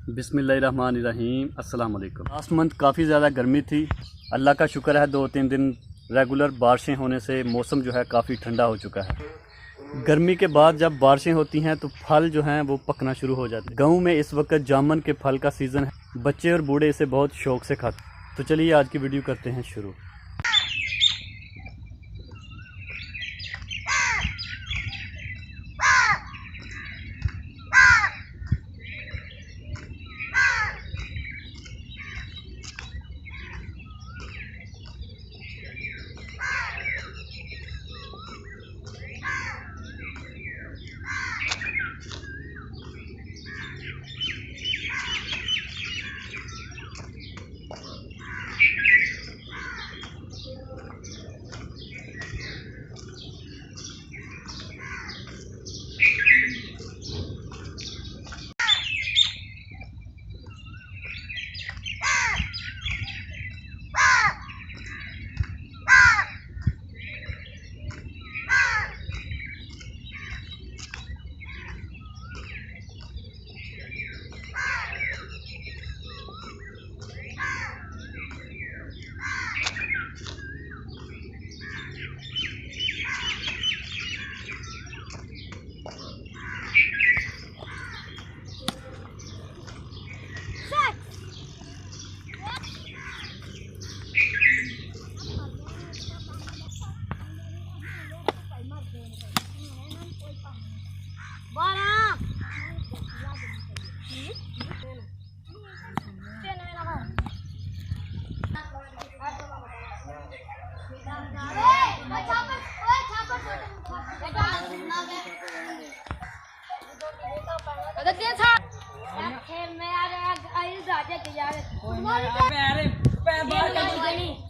बिस्मिल्लाहिर्रहमानिर्रहीम अस्सलाम वालेकुम। लास्ट मंथ काफ़ी ज़्यादा गर्मी थी। अल्लाह का शुक्र है 2-3 दिन रेगुलर बारिशें होने से मौसम जो है काफ़ी ठंडा हो चुका है। गर्मी के बाद जब बारिशें होती हैं तो फल जो हैं वो पकना शुरू हो जाते हैं। गाँव में इस वक्त जामुन के फल का सीज़न है। बच्चे और बूढ़े इसे बहुत शौक़ से खाते हैं। तो चलिए आज की वीडियो करते हैं शुरू।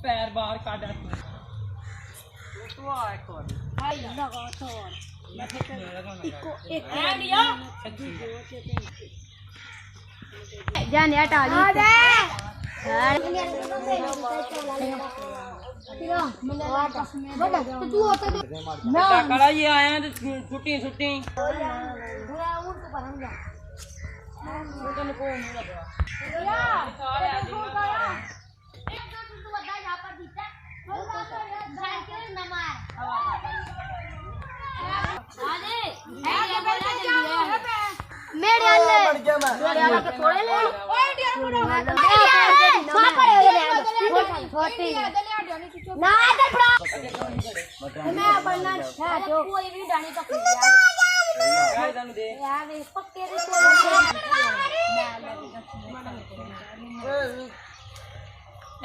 पैर बाहर काट जाने टाली ये आए हैं छुट्टी छुट्टी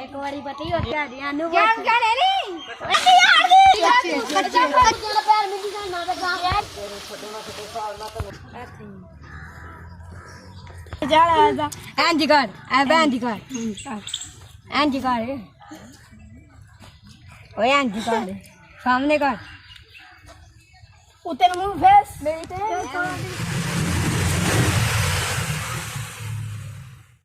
एक बारी बताइए क्या ध्यान सामने कर उतर मुंह फेस